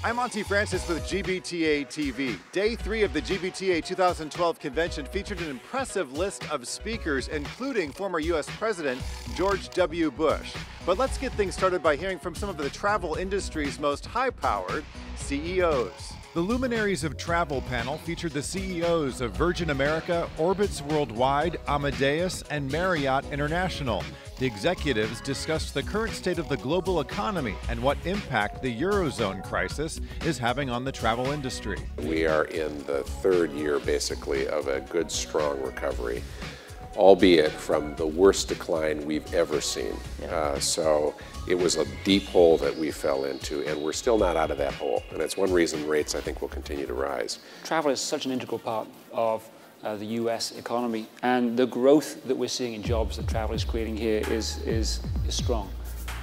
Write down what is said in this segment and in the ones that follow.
I'm Monty Francis with GBTA TV. Day 3 of the GBTA 2012 convention featured an impressive list of speakers, including former U.S. President George W. Bush. But let's get things started by hearing from some of the travel industry's most high-powered CEOs. The Luminaries of Travel panel featured the CEOs of Virgin America, Orbitz Worldwide, Amadeus, and Marriott International. The executives discussed the current state of the global economy and what impact the Eurozone crisis is having on the travel industry. We are in the third year, basically, of a good, strong recovery, albeit from the worst decline we've ever seen. So it was a deep hole that we fell into, and we're still not out of that hole. And it's one reason rates, I think, will continue to rise. Travel is such an integral part of the US economy, and the growth that we're seeing in jobs that travel is creating here is strong.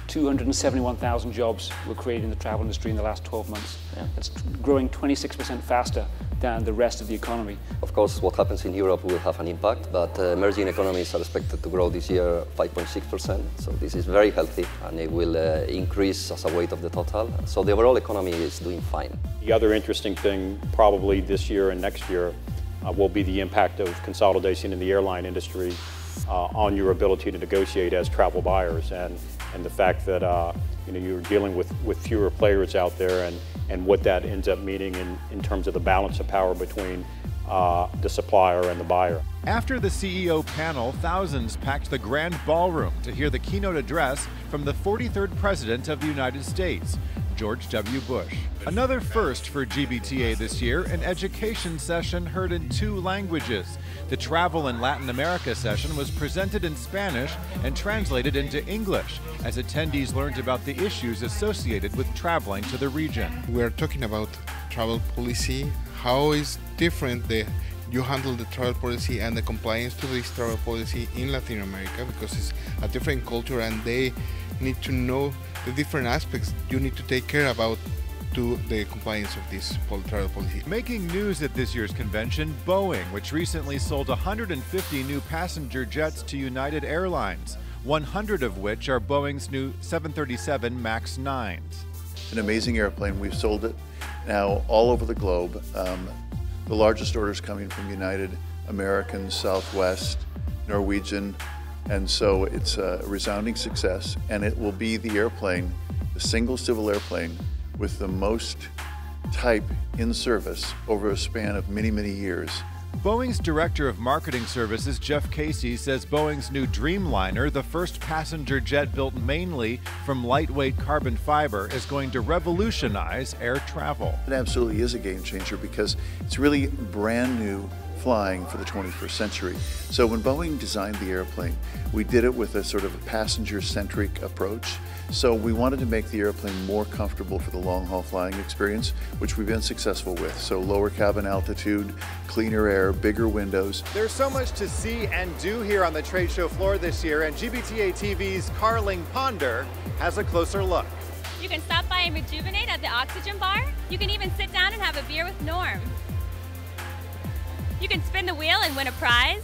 271,000 jobs were created in the travel industry in the last 12 months. That's growing 26% faster than the rest of the economy. Of course, what happens in Europe will have an impact, but emerging economies are expected to grow this year 5.6%. So this is very healthy, and it will increase as a weight of the total. So the overall economy is doing fine. The other interesting thing probably this year and next year will be the impact of consolidation in the airline industry on your ability to negotiate as travel buyers, and the fact that you're dealing with fewer players out there, and what that ends up meaning in terms of the balance of power between the supplier and the buyer. After the CEO panel, thousands packed the Grand Ballroom to hear the keynote address from the 43rd President of the United States, George W. Bush. Another first for GBTA this year, an education session heard in 2 languages. The Travel in Latin America session was presented in Spanish and translated into English, as attendees learned about the issues associated with traveling to the region. We are talking about travel policy, how is different you handle the travel policy and the compliance to this travel policy in Latin America, because it's a different culture and they need to know the different aspects you need to take care about to the compliance of this travel policy. Making news at this year's convention, Boeing, which recently sold 150 new passenger jets to United Airlines, 100 of which are Boeing's new 737 MAX 9s. An amazing airplane. We've sold it now all over the globe. The largest orders coming from United, American, Southwest, Norwegian, and so it's a resounding success, and it will be the airplane, the single civil airplane with the most type in service over a span of many, many years. Boeing's Director of Marketing Services, Jeff Casey, says Boeing's new Dreamliner, the first passenger jet built mainly from lightweight carbon fiber, is going to revolutionize air travel. It absolutely is a game changer because it's really brand new flying for the 21st century. So when Boeing designed the airplane, we did it with a sort of a passenger-centric approach. So we wanted to make the airplane more comfortable for the long-haul flying experience, which we've been successful with. So lower cabin altitude, cleaner air, bigger windows. There's so much to see and do here on the trade show floor this year, and GBTA TV's Carling Ponder has a closer look. You can stop by and rejuvenate at the Oxygen Bar. You can even sit down and have a beer with Norm. You can spin the wheel and win a prize.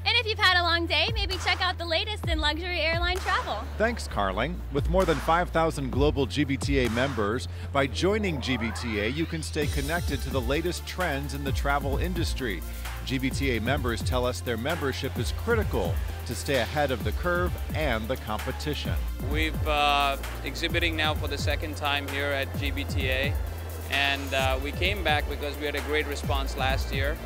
And if you've had a long day, maybe check out the latest in luxury airline travel. Thanks, Carling. With more than 5,000 global GBTA members, by joining GBTA, you can stay connected to the latest trends in the travel industry. GBTA members tell us their membership is critical to stay ahead of the curve and the competition. We've exhibiting now for the 2nd time here at GBTA, and we came back because we had a great response last year,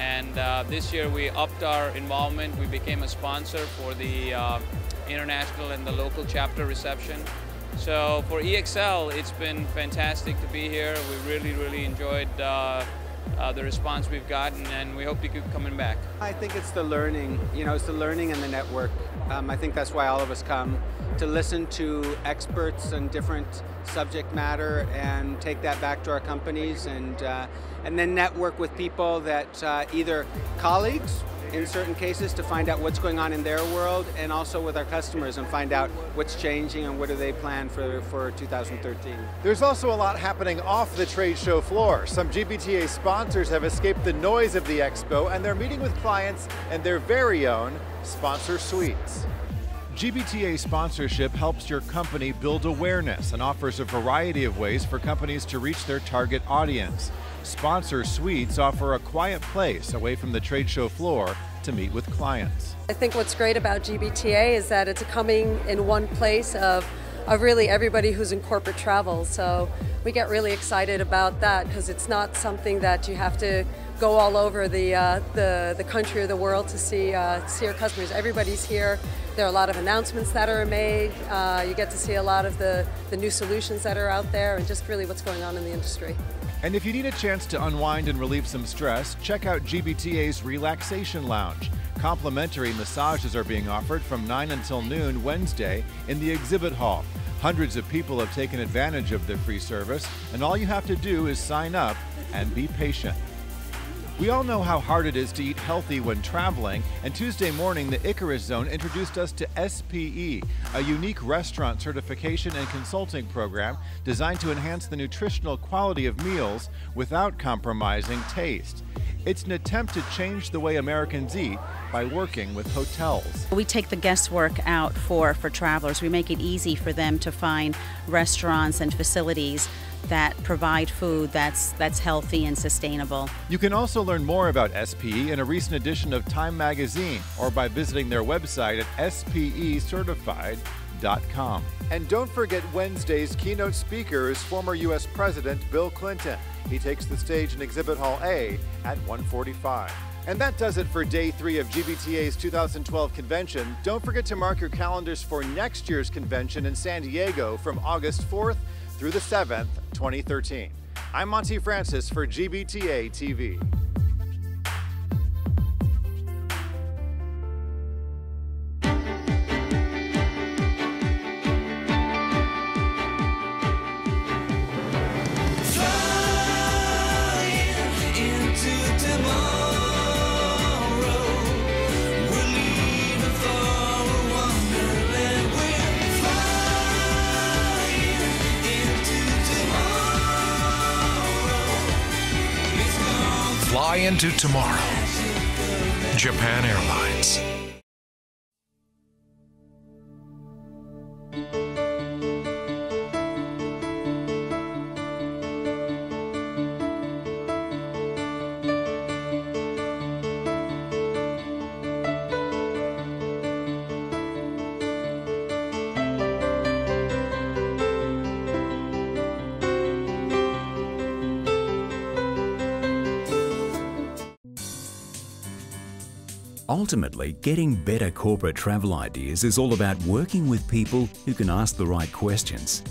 and this year we upped our involvement. We became a sponsor for the international and the local chapter reception. So for EXL, it's been fantastic to be here. We really enjoyed the response we've gotten, and we hope to keep coming back. I think it's the learning, it's the learning and the network. I think that's why all of us come. to listen to experts in different subject matter and take that back to our companies, and then network with people that either colleagues in certain cases to find out what's going on in their world, and also with our customers and find out what's changing and what do they plan for 2013. There's also a lot happening off the trade show floor. Some GBTA sponsors have escaped the noise of the expo, and they're meeting with clients and their very own sponsor suites. GBTA sponsorship helps your company build awareness and offers a variety of ways for companies to reach their target audience. Sponsor suites offer a quiet place away from the trade show floor to meet with clients. I think what's great about GBTA is that it's coming in one place of really everybody who's in corporate travel. So we get really excited about that because it's not something that you have to go all over the country or the world to see our customers. Everybody's here. There are a lot of announcements that are made. You get to see a lot of the new solutions that are out there and just really what's going on in the industry. And if you need a chance to unwind and relieve some stress, check out GBTA's Relaxation Lounge. Complimentary massages are being offered from 9 until noon Wednesday in the exhibit hall. Hundreds of people have taken advantage of the free service, and all you have to do is sign up and be patient. We all know how hard it is to eat healthy when traveling, and Tuesday morning the Icarus Zone introduced us to SPE, a unique restaurant certification and consulting program designed to enhance the nutritional quality of meals without compromising taste. It's an attempt to change the way Americans eat by working with hotels. We take the guesswork out for travelers. We make it easy for them to find restaurants and facilities that provide food that's healthy and sustainable. You can also learn more about SPE in a recent edition of Time magazine or by visiting their website at specertified.com. And don't forget Wednesday's keynote speaker is former U.S. President Bill Clinton. He takes the stage in Exhibit Hall A at 1:45. And that does it for Day 3 of GBTA's 2012 convention. Don't forget to mark your calendars for next year's convention in San Diego from August 4th through the 7th, 2013. I'm Monty Francis for GBTA TV. Fly into tomorrow. Japan Airlines. Ultimately, getting better corporate travel ideas is all about working with people who can ask the right questions.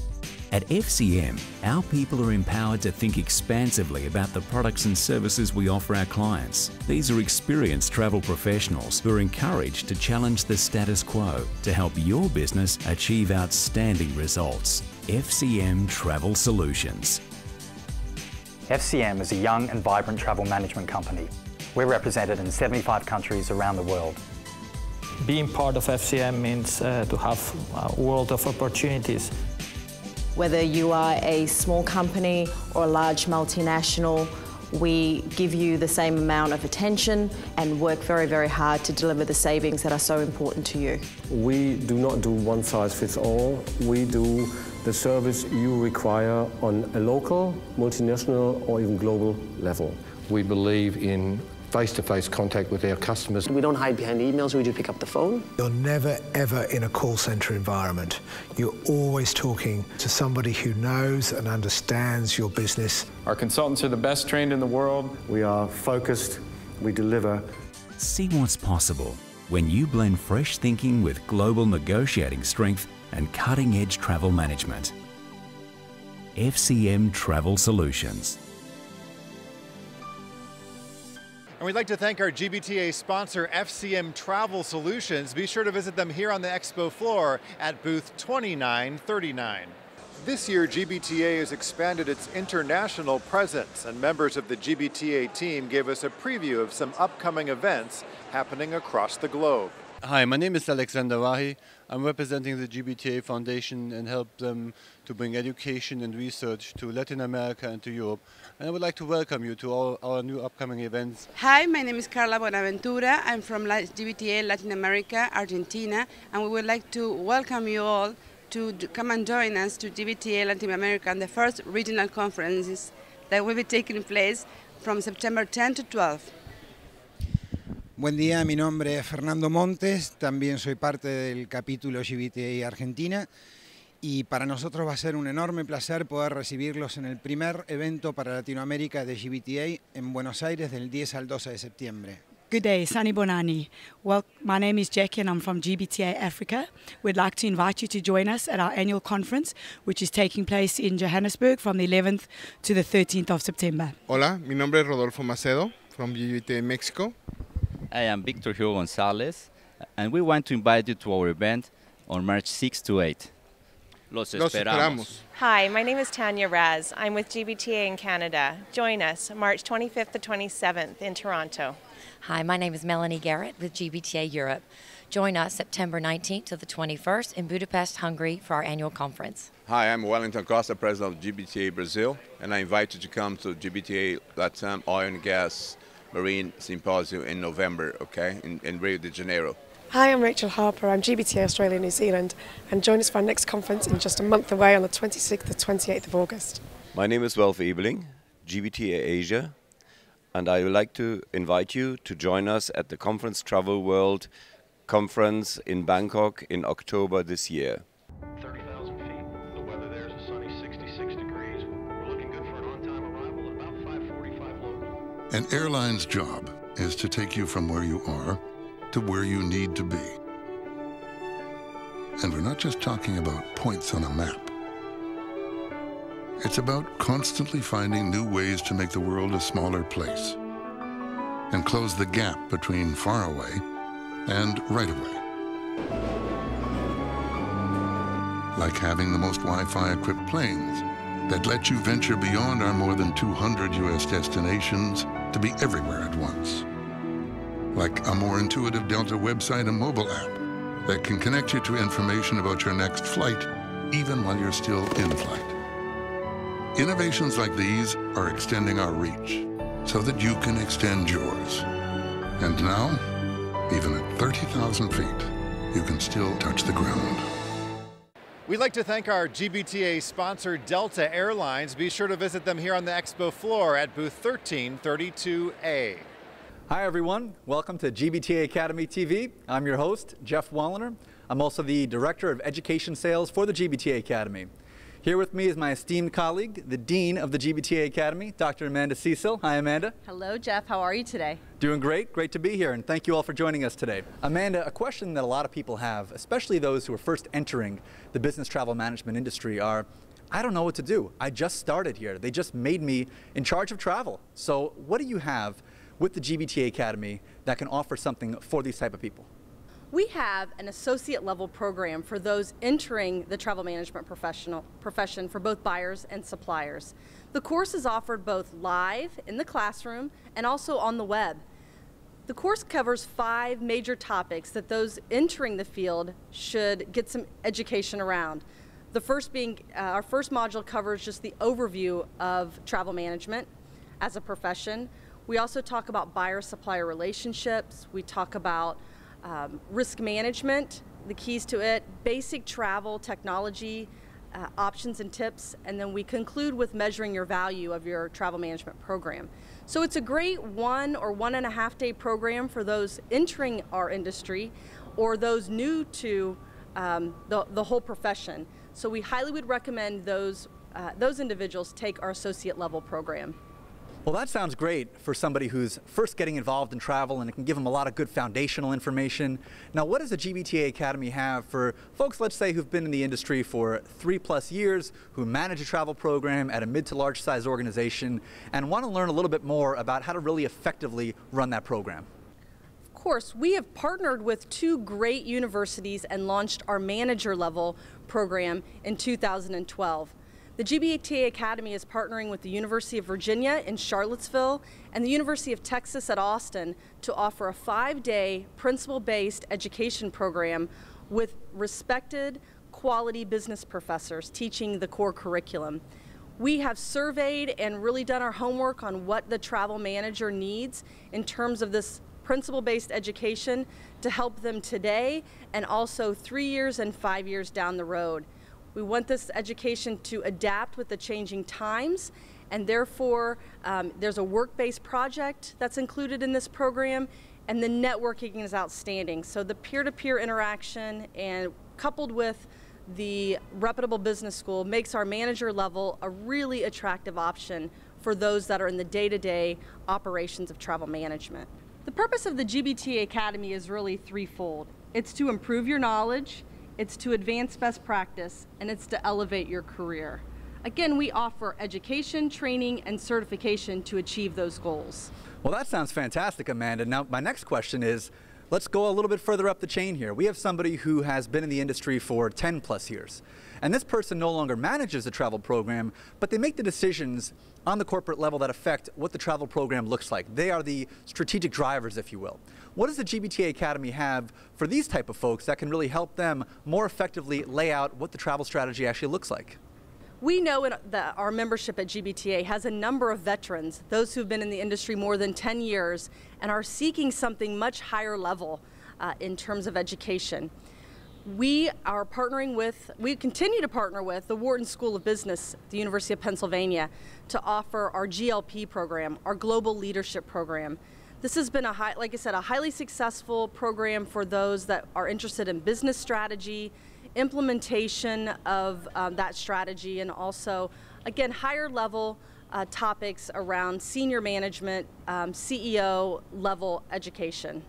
At FCM, our people are empowered to think expansively about the products and services we offer our clients. These are experienced travel professionals who are encouraged to challenge the status quo to help your business achieve outstanding results. FCM Travel Solutions. FCM is a young and vibrant travel management company. We're represented in 75 countries around the world. Being part of FCM means to have a world of opportunities. Whether you are a small company or a large multinational, we give you the same amount of attention and work very, very hard to deliver the savings that are so important to you. We do not do one size fits all. We do the service you require on a local, multinational or even global level. We believe in face-to-face contact with our customers. We don't hide behind emails, we do pick up the phone. You're never, ever in a call center environment. You're always talking to somebody who knows and understands your business. Our consultants are the best trained in the world. We are focused, we deliver. See what's possible when you blend fresh thinking with global negotiating strength and cutting-edge travel management. FCM Travel Solutions. And we'd like to thank our GBTA sponsor, FCM Travel Solutions. Be sure to visit them here on the expo floor at booth 2939. This year, GBTA has expanded its international presence, and members of the GBTA team gave us a preview of some upcoming events happening across the globe. Hi, my name is Alexander Wahi. I'm representing the GBTA Foundation and help them to bring education and research to Latin America and to Europe. And I would like to welcome you to all our new upcoming events. Hi, my name is Carla Bonaventura. I'm from GBTA Latin America, Argentina, and we would like to welcome you all to come and join us to GBTA Latin America and the first regional conferences that will be taking place from September 10 to 12. Buen día, mi nombre es Fernando Montes, también soy parte del capítulo GBTA Argentina y para nosotros va a ser un enorme placer poder recibirlos en el primer evento para Latinoamérica de GBTA en Buenos Aires del 10 al 12 de septiembre. Good day, Sunny Bonani. Well, my name is Jackie and I'm from GBTA Africa. We'd like to invite you to join us at our annual conference, which is taking place in Johannesburg from the 11th to the 13th of September. Hola, mi nombre es Rodolfo Macedo from GBTA Mexico. I am Victor Hugo Gonzalez, and we want to invite you to our event on March 6 to 8. Los esperamos. Hi, my name is Tanya Raz. I'm with GBTA in Canada. Join us March 25th to 27th in Toronto. Hi, my name is Melanie Garrett with GBTA Europe. Join us September 19th to the 21st in Budapest, Hungary for our annual conference. Hi, I'm Wellington Costa, president of GBTA Brazil, and I invite you to come to GBTA Latam Oil and Gas Marine Symposium in November, okay, in Rio de Janeiro. Hi, I'm Rachel Harper. I'm GBTA Australia New Zealand, and join us for our next conference in just a month away on the 26th to 28th of August. My name is Welf Ebeling, GBTA Asia, and I would like to invite you to join us at the Conference Travel World Conference in Bangkok in October this year. 30,000 feet. The weather there is a sunny 66 degrees. We're looking good for an on-time arrival at about 5:45 local. An airline's job is to take you from where you are to where you need to be. And we're not just talking about points on a map. It's about constantly finding new ways to make the world a smaller place and close the gap between far away and right away. Like having the most Wi-Fi equipped planes that let you venture beyond our more than 200 US destinations to be everywhere at once. Like a more intuitive Delta website and mobile app that can connect you to information about your next flight, even while you're still in flight. Innovations like these are extending our reach so that you can extend yours. And now, even at 30,000 feet, you can still touch the ground. We'd like to thank our GBTA sponsor, Delta Airlines. Be sure to visit them here on the expo floor at booth 1332A. Hi everyone, welcome to GBTA Academy TV. I'm your host, Jeff Walliner. I'm also the Director of Education Sales for the GBTA Academy. Here with me is my esteemed colleague, the Dean of the GBTA Academy, Dr. Amanda Cecil. Hi Amanda. Hello Jeff, how are you today? Doing great, great to be here, and thank you all for joining us today. Amanda, a question that a lot of people have, especially those who are first entering the business travel management industry, are, I don't know what to do. I just started here. They just made me in charge of travel. So what do you have with the GBTA Academy that can offer something for these type of people? We have an associate level program for those entering the travel management profession for both buyers and suppliers. The course is offered both live in the classroom and also on the web. The course covers 5 major topics that those entering the field should get some education around. The first being, our first module covers just the overview of travel management as a profession. We also talk about buyer-supplier relationships. We talk about risk management, the keys to it, basic travel technology, options and tips, and then we conclude with measuring your value of your travel management program. So it's a great 1 or 1.5 day program for those entering our industry or those new to the whole profession. So we highly would recommend those individuals take our associate level program. Well, that sounds great for somebody who's first getting involved in travel, and it can give them a lot of good foundational information. Now, what does the GBTA Academy have for folks, let's say, who've been in the industry for 3+ years, who manage a travel program at a mid to large size organization, and want to learn a little bit more about how to really effectively run that program? Of course, we have partnered with 2 great universities and launched our manager level program in 2012. The GBTA Academy is partnering with the University of Virginia in Charlottesville and the University of Texas at Austin to offer a 5-day principle-based education program with respected quality business professors teaching the core curriculum. We have surveyed and really done our homework on what the travel manager needs in terms of this principle-based education to help them today and also 3 years and 5 years down the road. We want this education to adapt with the changing times, and therefore there's a work-based project that's included in this program, and the networking is outstanding. So the peer-to-peer interaction and coupled with the reputable business school makes our manager level a really attractive option for those that are in the day-to-day operations of travel management. The purpose of the GBTA Academy is really threefold. It's to improve your knowledge, it's to advance best practice, and it's to elevate your career. Again, we offer education, training, and certification to achieve those goals. Well, that sounds fantastic, Amanda. Now, my next question is, let's go a little bit further up the chain here. We have somebody who has been in the industry for 10+ years. And this person no longer manages the travel program, but they make the decisions on the corporate level that affect what the travel program looks like. They are the strategic drivers, if you will. What does the GBTA Academy have for these type of folks that can really help them more effectively lay out what the travel strategy actually looks like? We know that our membership at GBTA has a number of veterans, those who've been in the industry more than 10 years and are seeking something much higher level in terms of education. We continue to partner with the Wharton School of Business at the University of Pennsylvania to offer our GLP program, our Global Leadership Program. This has been, like I said, a highly successful program for those that are interested in business strategy, implementation of that strategy, and also, again, higher level topics around senior management, CEO level education.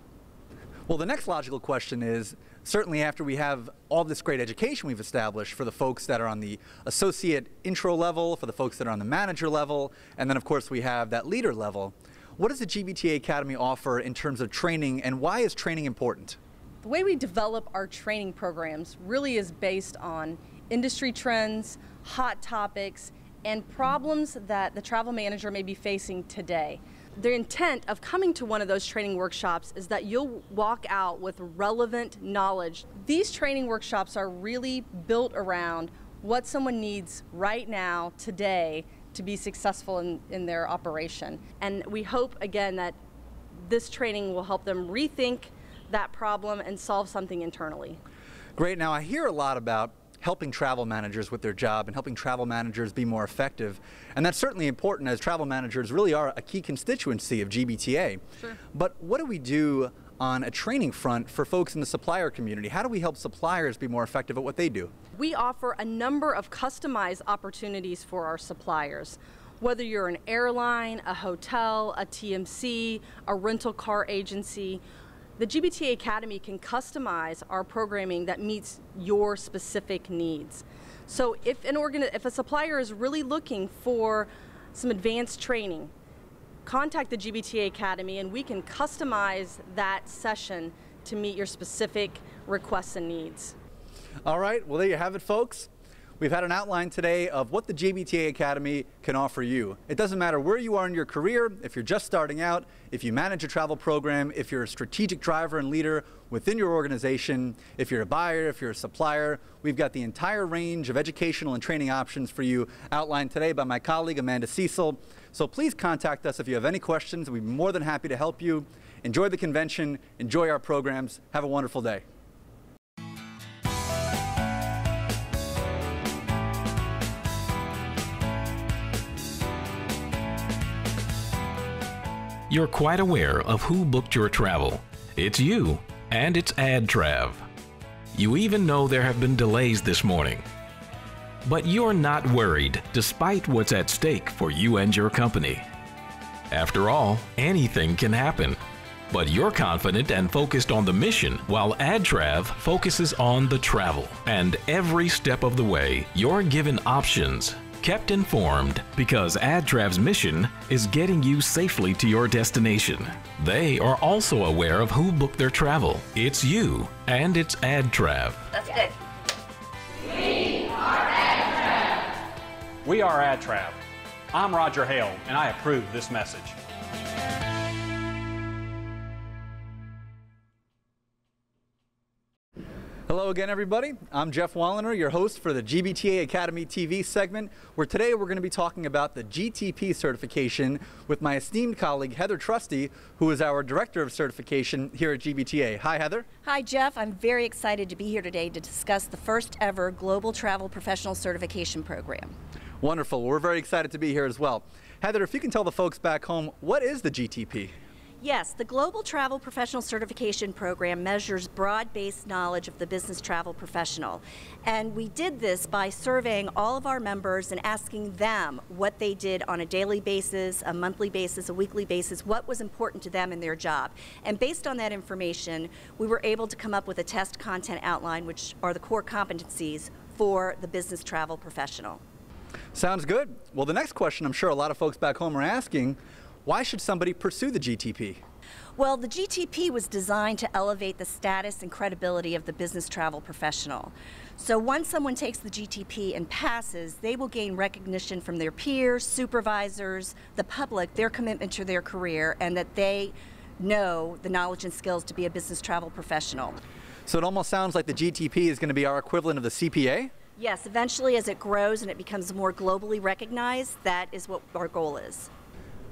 Well, the next logical question is, certainly after we have all this great education we've established for the folks that are on the associate intro level, for the folks that are on the manager level, and then of course we have that leader level, what does the GBTA Academy offer in terms of training, and why is training important? The way we develop our training programs really is based on industry trends, hot topics, and problems that the travel manager may be facing today. The intent of coming to one of those training workshops is that you'll walk out with relevant knowledge. These training workshops are really built around what someone needs right now, today, to be successful in their operation. And we hope, again, that this training will help them rethink that problem and solve something internally. Great. Now, I hear a lot about helping travel managers with their job and helping travel managers be more effective. And that's certainly important, as travel managers really are a key constituency of GBTA. Sure. But what do we do on a training front for folks in the supplier community? How do we help suppliers be more effective at what they do? We offer a number of customized opportunities for our suppliers. Whether you're an airline, a hotel, a TMC, a rental car agency, the GBTA Academy can customize our programming that meets your specific needs. So if a supplier is really looking for some advanced training, contact the GBTA Academy and we can customize that session to meet your specific requests and needs. All right, well, there you have it, folks. We've had an outline today of what the GBTA Academy can offer you. It doesn't matter where you are in your career, if you're just starting out, if you manage a travel program, if you're a strategic driver and leader within your organization, if you're a buyer, if you're a supplier, we've got the entire range of educational and training options for you outlined today by my colleague, Amanda Cecil. So please contact us if you have any questions. We'd be more than happy to help you. Enjoy the convention, enjoy our programs. Have a wonderful day. You're quite aware of who booked your travel. It's you, and it's Trav. You even know there have been delays this morning. But you're not worried, despite what's at stake for you and your company. After all, anything can happen. But you're confident and focused on the mission, while AdTrav focuses on the travel. And every step of the way, you're given options, kept informed, because AdTrav's mission is getting you safely to your destination. They are also aware of who booked their travel. It's you, and it's AdTrav. That's good. We are AdTrav. I'm Roger Hale, and I approve this message. Hello again, everybody. I'm Jeff Walliner, your host for the GBTA Academy TV segment, where today we're going to be talking about the GTP certification with my esteemed colleague, Heather Trusty, who is our Director of Certification here at GBTA. Hi, Heather. Hi, Jeff. I'm very excited to be here today to discuss the first ever Global Travel Professional Certification Program. Wonderful. We're very excited to be here as well. Heather, if you can tell the folks back home, what is the GTP? Yes, the Global Travel Professional Certification Program measures broad-based knowledge of the business travel professional. And we did this by surveying all of our members and asking them what they did on a daily basis, a monthly basis, a weekly basis, what was important to them in their job. And based on that information, we were able to come up with a test content outline, which are the core competencies for the business travel professional. Sounds good. Well, the next question I'm sure a lot of folks back home are asking, why should somebody pursue the GTP? Well, the GTP was designed to elevate the status and credibility of the business travel professional. So once someone takes the GTP and passes, they will gain recognition from their peers, supervisors, the public, their commitment to their career, and that they know the knowledge and skills to be a business travel professional. So it almost sounds like the GTP is going to be our equivalent of the CPA? Yes, eventually as it grows and it becomes more globally recognized, that is what our goal is.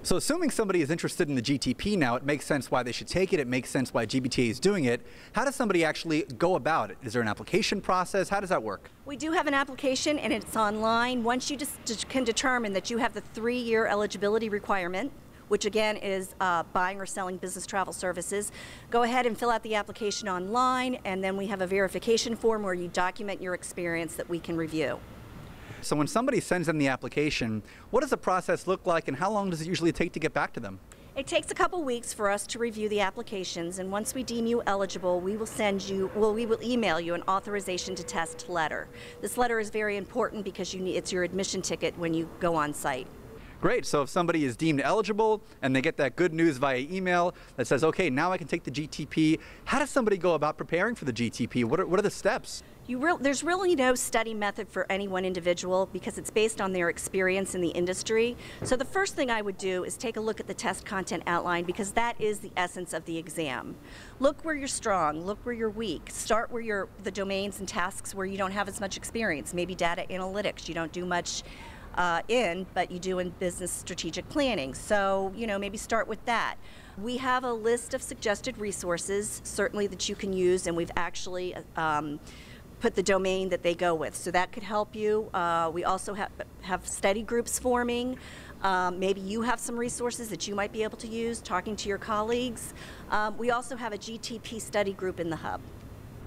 So assuming somebody is interested in the GTP now, it makes sense why they should take it, it makes sense why GBTA is doing it. How does somebody actually go about it? Is there an application process? How does that work? We do have an application and it's online. Once you just can determine that you have the 3-year eligibility requirement, which again is buying or selling business travel services, go ahead and fill out the application online, and then we have a verification form where you document your experience that we can review. So when somebody sends in the application, what does the process look like and how long does it usually take to get back to them? It takes a couple weeks for us to review the applications, and once we deem you eligible, we will email you an authorization to test letter. This letter is very important because it's your admission ticket when you go on site. Great, so if somebody is deemed eligible and they get that good news via email that says, okay, now I can take the GTP, how does somebody go about preparing for the GTP? What are the steps? There's really no study method for any one individual because it's based on their experience in the industry. So the first thing I would do is take a look at the test content outline because that is the essence of the exam. Look where you're strong, look where you're weak. Start where the domains and tasks where you don't have as much experience. Maybe data analytics, you don't do much but you do in business strategic planning. So, maybe start with that. We have a list of suggested resources, certainly that you can use, and we've actually put the domain that they go with. So that could help you. We also have study groups forming. Maybe you have some resources that you might be able to use, talking to your colleagues. We also have a GTP study group in the hub.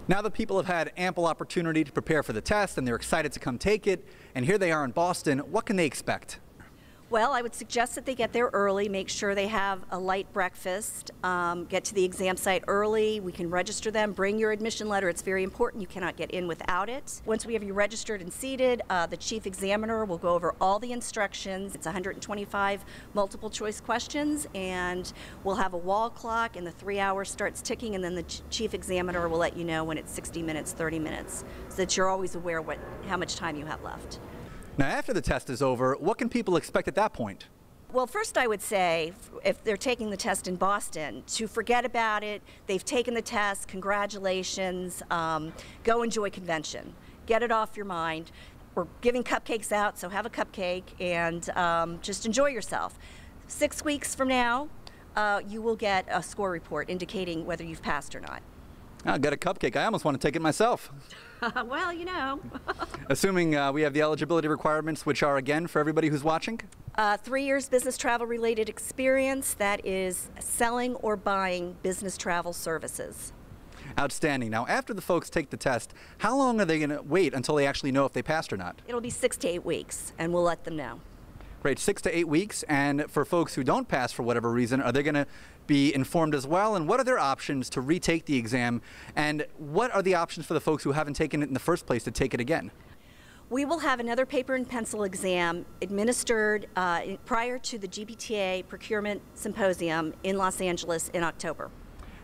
Now that people have had ample opportunity to prepare for the test and they're excited to come take it, and here they are in Boston, what can they expect? Well, I would suggest that they get there early, make sure they have a light breakfast, get to the exam site early. We can register them, bring your admission letter. It's very important. You cannot get in without it. Once we have you registered and seated, the chief examiner will go over all the instructions. It's 125 multiple choice questions, and we'll have a wall clock, and the 3 hours starts ticking, and then the chief examiner will let you know when it's 60 minutes, 30 minutes, so that you're always aware how much time you have left. Now, after the test is over, what can people expect at that point? Well, first I would say, if they're taking the test in Boston, to forget about it. They've taken the test, congratulations, go enjoy convention. Get it off your mind. We're giving cupcakes out, so have a cupcake and just enjoy yourself. 6 weeks from now, you will get a score report indicating whether you've passed or not. I got a cupcake. I almost want to take it myself. Well, Assuming we have the eligibility requirements, which are, again, for everybody who's watching? 3 years business travel related experience, that is selling or buying business travel services. Outstanding. Now, after the folks take the test, how long are they going to wait until they actually know if they passed or not? It'll be 6 to 8 weeks, and we'll let them know. Great, 6 to 8 weeks. And for folks who don't pass for whatever reason, are they going to be informed as well? And what are their options to retake the exam? And what are the options for the folks who haven't taken it in the first place to take it again? We will have another paper and pencil exam administered prior to the GBTA Procurement Symposium in Los Angeles in October.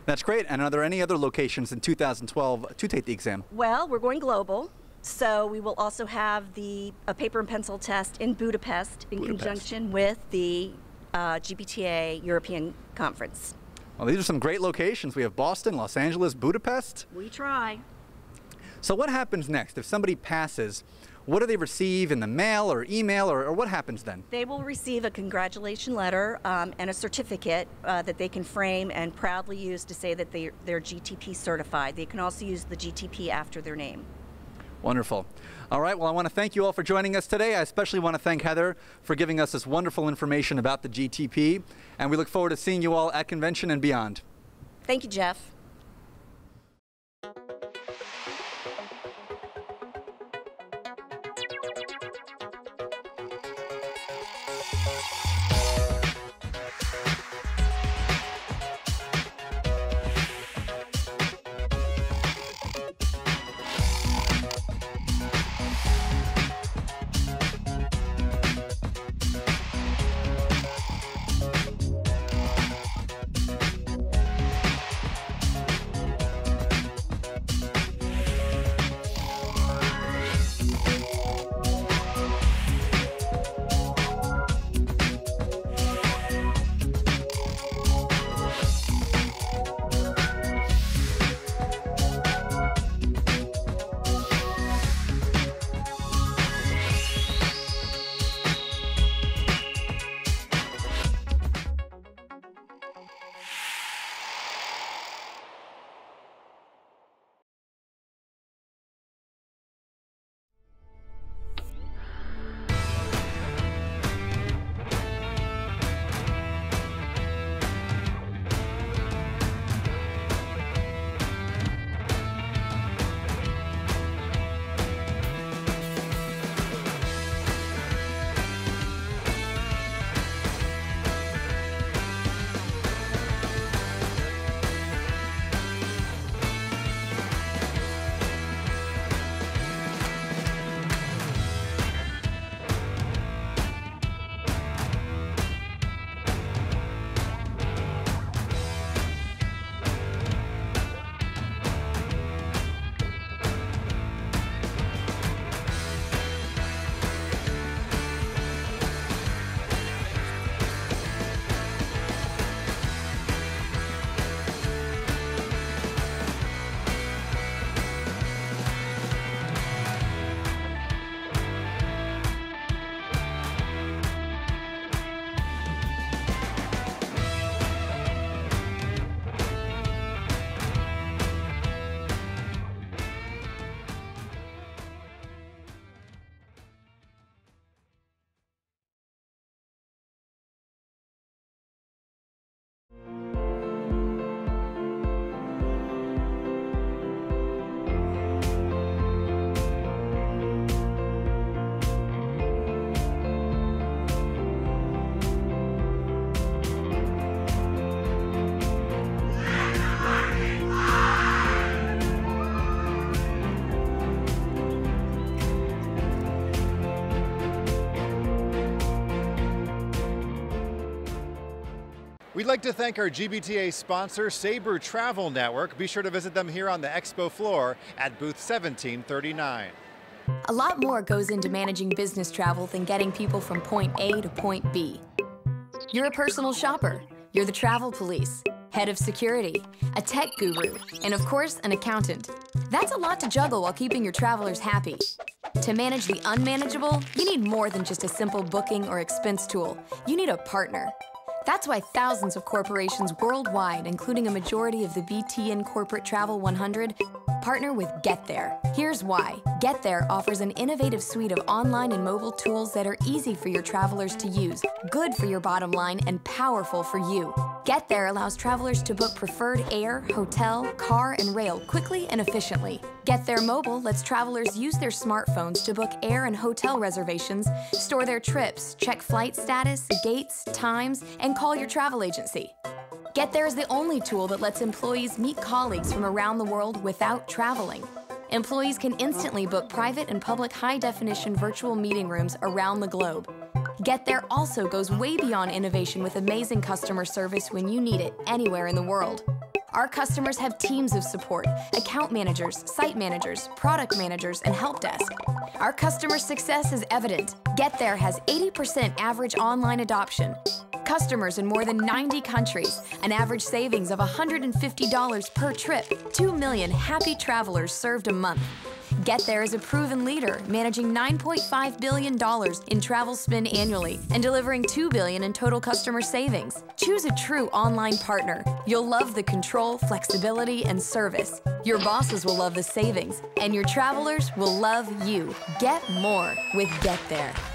That's great. And are there any other locations in 2012 to take the exam? Well, we're going global. So we will also have a paper and pencil test in Budapest in conjunction with the GBTA European Conference. Well, these are some great locations. We have Boston, Los Angeles, Budapest. We try. So what happens next? If somebody passes, what do they receive in the mail or email, or what happens then? They will receive a congratulation letter and a certificate that they can frame and proudly use to say that they're GTP certified. They can also use the GTP after their name. Wonderful. All right, well, I want to thank you all for joining us today. I especially want to thank Heather for giving us this wonderful information about the GTP, and we look forward to seeing you all at convention and beyond. Thank you, Jeff. We'd like to thank our GBTA sponsor, Sabre Travel Network. Be sure to visit them here on the expo floor at booth 1739. A lot more goes into managing business travel than getting people from point A to point B. You're a personal shopper. You're the travel police, head of security, a tech guru, and of course, an accountant. That's a lot to juggle while keeping your travelers happy. To manage the unmanageable, you need more than just a simple booking or expense tool. You need a partner. That's why thousands of corporations worldwide, including a majority of the BTN Corporate Travel 100, partner with GetThere. Here's why. GetThere offers an innovative suite of online and mobile tools that are easy for your travelers to use, good for your bottom line, and powerful for you. GetThere allows travelers to book preferred air, hotel, car, and rail quickly and efficiently. GetThere Mobile lets travelers use their smartphones to book air and hotel reservations, store their trips, check flight status, dates, times, and call your travel agency. GetThere is the only tool that lets employees meet colleagues from around the world without traveling. Employees can instantly book private and public high-definition virtual meeting rooms around the globe. GetThere also goes way beyond innovation with amazing customer service when you need it anywhere in the world. Our customers have teams of support, account managers, site managers, product managers, and help desk. Our customer success is evident. GetThere has 80% average online adoption. Customers in more than 90 countries, an average savings of $150 per trip, 2 million happy travelers served a month. GetThere is a proven leader, managing $9.5 billion in travel spend annually and delivering $2 billion in total customer savings. Choose a true online partner. You'll love the control, flexibility, and service. Your bosses will love the savings, and your travelers will love you. Get more with GetThere.